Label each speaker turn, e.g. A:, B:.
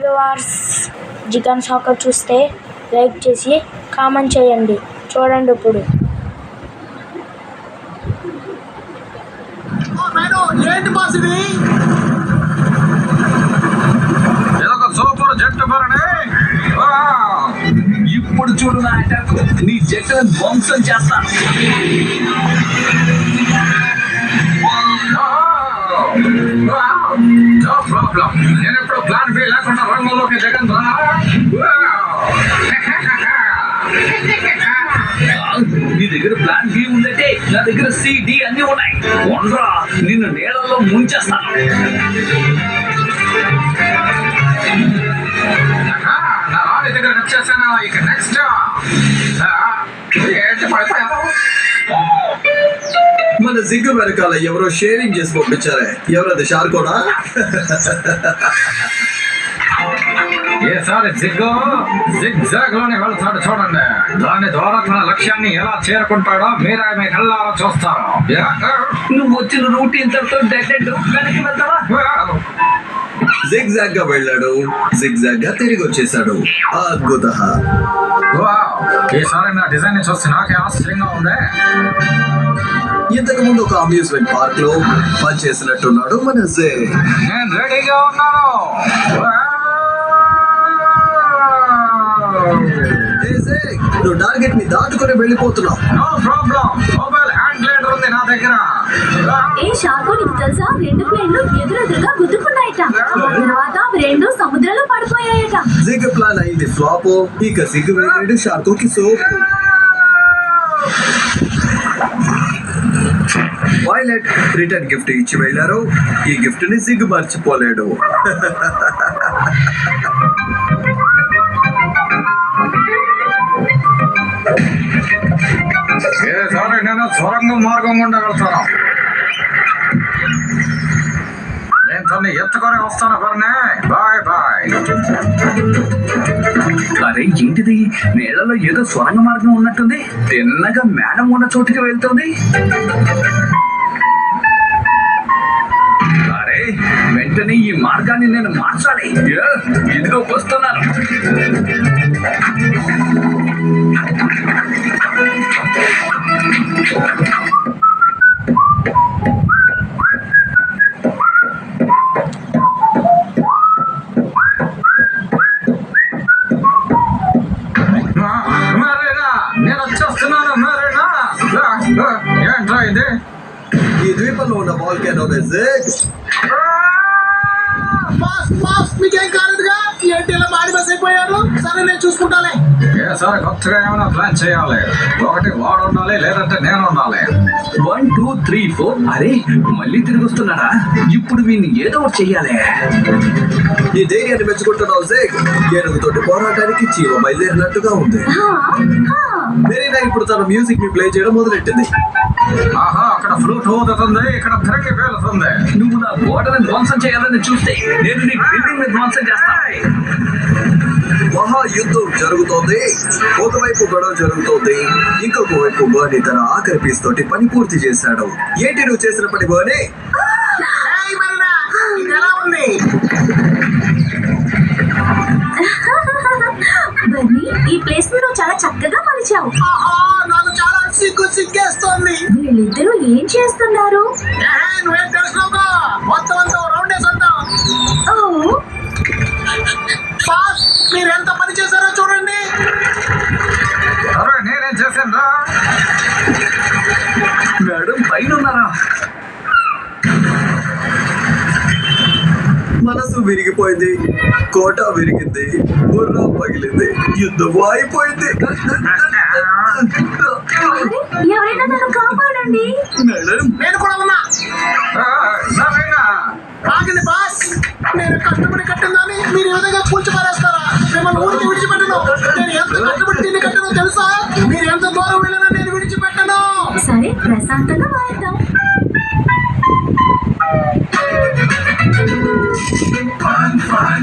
A: Viewers, Jagan soccer చూస్తే like చేసి comment చేయండి. చూడండి ఇప్పుడు.
B: ఏంటి బాస్ ఇది? సూపర్ జట్టు భరణి. ఇప్పుడు చూడు నా అటాక్, నీ జట్టును ధ్వంసం చేస్తాను. నో ప్రాబ్లం, నేను ఎప్పుడు ప్లాన్ బి లేకుండా రంగంలోకి జగన్ రా. నీ దగ్గర ప్లాన్ బి ఉందంటే నా దగ్గర సి డి అన్ని ఉన్నాయి. వండ్రా, నిన్ను నీళ్ళల్లో ముంచేస్తాను. నా రాణి దగ్గర వచ్చేసాను. ఇక నెక్స్ట్ ఏంటి పడతాను?
C: మన జిగ్గు వెనకాల ఎవరో షేరింగ్ చేసి పంపించారే, ఎవరది? షార్కోనా?
B: ఈసారి జిగ్జాగ్ లోనే వెళ్తాడు చూడండి. దాని ద్వారా తన లక్ష్యాన్ని ఎలా చేరుకుంటాడో మీరే మీ కళ్ళారా చూస్తారు. నువ్వు వచ్చిన రూట్ ఇంతటితో డెడ్ వెనక్కి వెళ్తావా?
C: జిగ్జాగ్ గా వెళ్ళాడు, జిగ్జాగ్ గా తిరిగి వచ్చేసాడు. అద్భుత.
B: ఈసారి నా డిజైన్ చూస్తే నాకే ఆశ్చర్యంగా ఉంది.
C: ఇంతకు ముందు ఒక అమ్యూజ్మెంట్ పార్క్ లో పనిచేసినట్టున్నాడు మన జిగ్.
B: నేను రెడీగా ఉన్నాను.
C: నువ్వు టార్గెట్ ని దాటుకుని వెళ్ళిపోతున్నావు.
B: No problem, mobile hand glider ఉంది నా దగ్గర.
D: ఏ షార్కో, నీకు తెలుసా? 2 ప్లేన్లు ఎదురెదురుగా గుద్దుకున్నాయట. తర్వాత అవి 2 సముద్రంలో పడిపోయాయట.
C: జిగ్ ప్లాన్ అయింది ఫ్లాప్. ఇక జిగ్ వెళ్ళాడు షార్కోకి సోప్. వైలెట్ రిటర్న్ గిఫ్ట్ ఇచ్చి వెళ్ళారు. ఈ గిఫ్ట్ ని జిగ్ మర్చిపోలేడు.
B: ఈసారి నేను సొరంగం మార్గం గుండా వెళ్తాను. నేను తన్ని ఎత్తుకొని వస్తాను. బర్నే, బాయ్ బాయ్.
E: అరే ఏంటిది? నీళ్ళలో ఏదో స్వరంగ మార్గం ఉన్నట్టుంది. తిన్నగా మేడం ఉన్న చోటుకి వెళ్తుంది. అరే వెంటనే ఈ మార్గాన్ని నేను మార్చాలి. ఇదిగో వస్తున్నాను.
B: నేను వచ్చేస్తున్నాను. ఏంట్రా ఇది?
C: ఈ ద్వీపంలో ఉన్న వాల్కెనో జిగ్.
F: మీకేం కాలేదుగా? ఏంటి ఇలా మాడి బస్ అయిపోయారు? సరే నేను చూసుకుంటాలే.
B: ఈసారి కొత్తగా ఏమైనా ప్లాన్ చేయాలి. ఒకటి వాడు ఉండాలి, లేదంటే నేను ఉండాలి.
E: 1 2 3 4. అరే మళ్ళీ తిరిగి వస్తున్నాడా? ఇప్పుడు వీడిని ఏదో ఒకటి చెయ్యాలి.
C: ఈ ధైర్యాన్ని మెచ్చుకుంటున్నావు జిగ్. ఏనుగుతోటి పోరాటానికి జీవ బయలుదేరినట్టుగా ఉంది. మెరీనా ఇప్పుడు తన మ్యూజిక్ ని ప్లే చేయడం మొదలెట్టింది.
B: ఆహా, అక్కడ ఫ్లూట్ ఊదుతుంది, ఇక్కడ తిరిగి పేలుతుంది.
E: నువ్వు నా గోడను ధ్వంసం చేయాలని చూస్తే నేను నీ బిల్డింగ్ ని ధ్వంసం చేస్తా.
C: మహాయుద్ధం జరుగుతోంది. ఒకవైపు గొడవ జరుగుతోంది, ఇంకొక వైపు బర్నీ తన ఆఖరి పీస్ తోటి పని పూర్తి చేశాడు. ఏంటి నువ్వు చేసిన పని బర్నీ?
F: ఎలా ఉంది?
D: బర్నీ, ఈ ప్లేస్ ని నువ్వు చాలా చక్కగా మలిచావు.
F: నాకు చాలా సిగ్గేస్తోంది.
D: వీళ్ళిద్దరూ ఏం చేస్తున్నారు?
F: నువ్వేం తెలుసున్నావుగా? మొత్తం అంతా రౌండ్ వేసేద్దాం. బాస్, మీరు ఎంత పని చేశారో చూడండి.
B: అరే నేనేం చేశాను రా?
E: మేడం పైన ఉన్నారా?
C: మనసు విరిగిపోయింది, కోట విరిగింది, బుర్ర పగిలింది, యుద్ధం అయిపోయింది.
D: ఎవరైనా నన్ను కాపాడండి.
F: నేను కూడా ఉన్నా.
B: సరేనా?
F: ఆగండి బాస్, నేను కష్టపడి కట్టిందని మీరు ఈ విధంగా కూల్చిపారేస్తారా? మిమ్మల్ని ఊరికి విడిచిపెట్టను. నేను ఎంత కష్టపడి దీన్ని కట్టను తెలుసా? మీరు ఎంత దూరం వెళ్ళినా నేను విడిచిపెట్టను.
D: సరే ప్రశాంతంగా వాయిద్దాం.